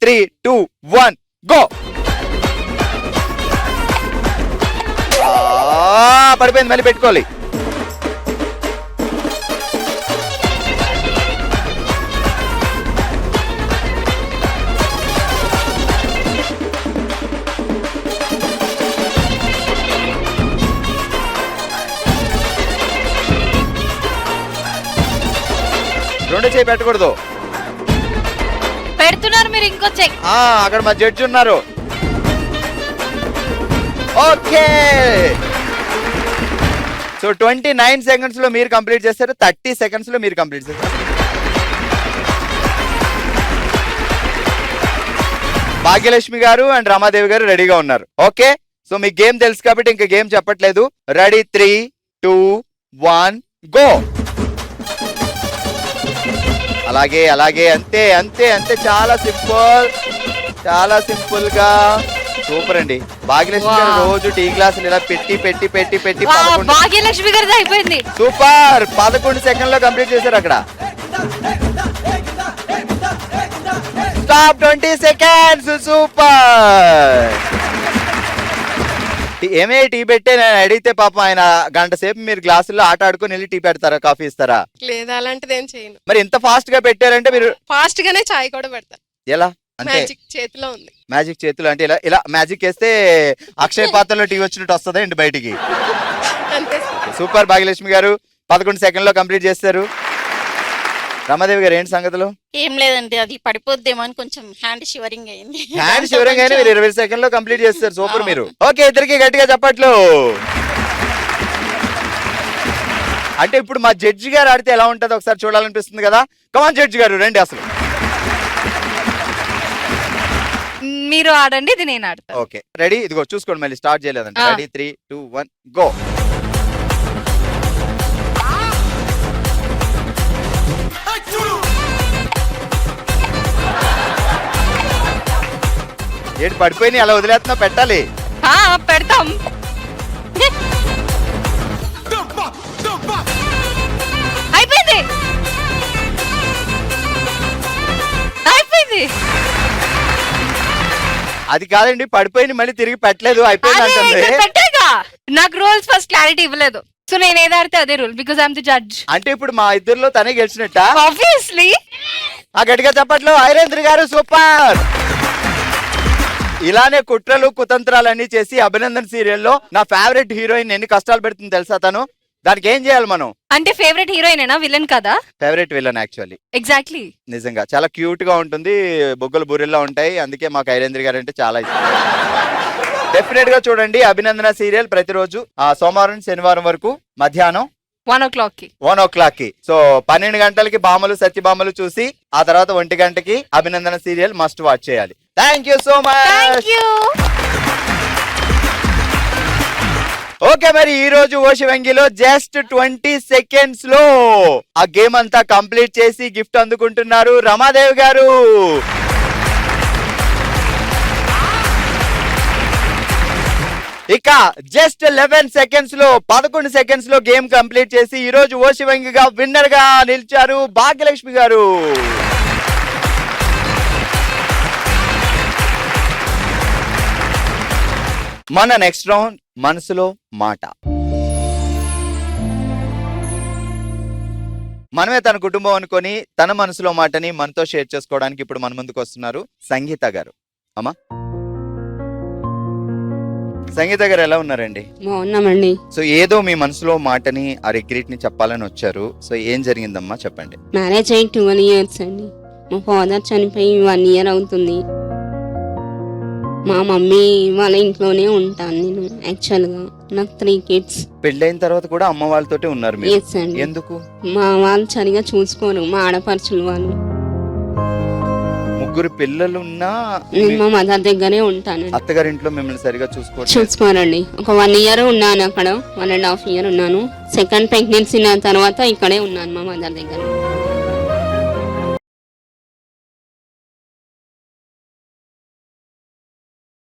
3, 2, 1 go. పడిపోయింది, మళ్ళీ పెట్టుకోవాలి. రెండు చేయి పెట్టకూడదు. పెడుతున్నారు మీరు, ఇంకో చెక్. అక్కడ మా జడ్జి ఉన్నారు. ఓకే, సో 29 సెకండ్స్ లో మీరు కంప్లీట్ చేస్తారు, 30 సెకండ్స్ లో మీరు కంప్లీట్ చేస్తారు. భాగ్యలక్ష్మి గారు అండ్ రమాదేవి గారు రెడీగా ఉన్నారు. ఓకే, సో మీ గేమ్ తెలుసు కాబట్టి ఇంకా గేమ్ చెప్పట్లేదు. Ready, 3, 2, 1 go. అలాగే అలాగే, అంతే అంతే అంతే, చాలా సింపుల్, చాలా సింపుల్ గా. సూపర్ అండి. భాగ్యలక్ష్మి గారు రోజు టీ గ్లాసులు ఇలా పెట్టి పెట్టి పెట్టి పెట్టి భాగ్యలక్ష్మి గారిది అయిపోయింది. సూపర్, 11 సెకండ్ లో కంప్లీట్ చేశారు. అక్కడ స్టాప్, 20 సెకండ్స్. సూపర్. ఏమే టీ పెట్టే నేను అడిగితే పాపం ఆయన గంట సేపు మీరు గ్లాసుల్లో ఆట ఆడుకుని వెళ్ళి టీ పెడతారా, కాఫీ ఇస్తారా? లేదా, అలాంటిది ఏం చేయను. మరి ఎంత ఫాస్ట్ గా పెట్టారంటే మీరు? ఫాస్ట్ గానే చాయ్ కూడా పెడతారు. ఎలా అంటే? మ్యాజిక్ చేతిలో ఉంది. మ్యాజిక్ చేతులు అంటే ఇలా ఇలా మ్యాజిక్ వేస్తే అక్షయ పాత్రలో టీ వచ్చినట్టు వస్తుందా ఏంటి బయటికి? అంతే. సూపర్ భాగ్యలక్ష్మి గారు, 11 సెకండ్ లో కంప్లీట్ చేస్తారు. రమాదేవి గారు ఏంటి సంగతులు? ఏం లేదండి, అది పడిపోద్దేమో అని కొంచెం హ్యాండ్ షివరింగ్ అయింది. హ్యాండ్ షివరింగ్ అయినా మీరు 20 సెకండ్ లో కంప్లీట్ చేస్తారు. సూపర్ మీరు. ఓకే, ఇద్దరికి గట్టిగా చెప్పట్లు. అంటే ఇప్పుడు మా జడ్జి గారు ఆడితే ఎలా ఉంటుందో ఒకసారి చూడాలనిపిస్తుంది కదా. కమాన్ జడ్జి గారు రండి. అసలు మీరు ఆడండి, ఇది నేను ఆడతా. Okay, ready. ఇదిగో చూసుకోండి, మళ్ళీ స్టార్ట్ చేయలేదండి. Ready, 3, 2, 1 go. ఏంటి పడిపోయి అలా వదిలేస్తున్నా? పెట్టాలి. పెడతాం. అయిపోయింది, అయిపోయింది. అది కాదండి, పడిపోయింది మళ్ళీ తిరిగి పెట్టలేదు, అయిపోయింది అంటే. నాకు రూల్స్ ఫస్ట్ క్లారిటీ ఇవ్వలేదు, సో నేను ఏది ఆడితే అదే rule, because I'm the judge. అంటే ఇప్పుడు మా ఇద్దరిలో తనే గెలిచినట్ట? ఆబ్వియస్లీ. గట్టిగా చెప్పట్లు. ఐరేంద్ర గారు సూపర్. ఇలానే కుట్రలు కుతంత్రాలన్నీ చేసి అభినందన్ సీరియల్లో నా ఫేవరెట్ హీరోయిన్ ఎన్ని కష్టాలు పెడుతుంది తెలుసా తను? దానికి ఏం చేయాలి మనం? అంటే ఫేవరెట్ హీరోయిన్ అయినా విలన్ కదా? Favourite villain actually. ఎగ్జాక్ట్లీ. నిజంగా చాలా క్యూట్ గా ఉంటుంది, బొగ్గలు బుర్రెల్లా ఉంటాయి, అందుకే మాకు ఐరేంద్ర గారు అంటే చాలా ఇష్టం. డెఫినెట్ గా చూడండి అభినందన సీరియల్ ప్రతిరోజు సోమవారం శనివారం వరకు మధ్యాహ్నం 1 o'clock కి. సో 12 గంటలకి బామలు సత్యభామలు చూసి ఆ తర్వాత 1 గంటకి అభినందన సీరియల్ మస్ట్ వాచ్ చేయాలి. Thank you so much. Okay, మరి ఈ రోజు ఓషివంగిలో జస్ట్ 20 సెకండ్స్ లో ఆ గేమ్ అంతా కంప్లీట్ చేసి గిఫ్ట్ అందుకుంటున్నారు రమాదేవి గారు. ఇక జస్ట్ 11 సెకండ్స్ లో 11 సెకండ్స్ లో గేమ్ కంప్లీట్ చేసి ఈ రోజు ఓషివంగిగా విన్నర్ గా నిలిచారు భాగ్యలక్ష్మి గారు. మన నెక్స్ట్ రౌండ్ మనసులో మాట. మనమే తన కుటుంబం అనుకొని తన మనసులో మాటని మనతో షేర్ చేసుకోవడానికి ఇప్పుడు మన ముందుకు వస్తున్నారు సంగీత గారు. అమ్మా సంగీత గారు ఎలా ఉన్నారండి? బాగున్నామండి. సో ఏదో మీ మనసులో మాటని ఆ రిగ్రెట్ ని చెప్పాలని వచ్చారు. సో ఏం జరిగిందమ్మా చెప్పండి. మ్యారేజ్ అయ్యి 12 years అండి. మా ఫాదర్ చనిపోయి 1 year అవుతుంది. మా మమ్మీ వాళ్ళ ఇంట్లోనే ఉంటాను నేను. యాక్చువల్ గా నాకు 3 kids. పెళ్ళైన తర్వాత కూడా అమ్మ వాళ్ళతోటే ఉన్నారు మీరు? Yes అండి. ఎందుకు? మా వాళ్ళు సరిగా చూసుకోరు, మా ఆడపడుచులు వాళ్ళు. ముగ్గురు పిల్లలు ఉన్నా నేను మా మదర్ దగ్గరే ఉంటాను. అత్తగారింట్లో మిమ్మల్ని సరిగా చూసుకోరండి. ఒక 1 year ఉన్నాను అక్కడ, 1.5 year ఉన్నాను. సెకండ్ ప్రెగ్నెన్సీ తర్వాత ఇక్కడే ఉన్నాను మా మదర్ దగ్గర.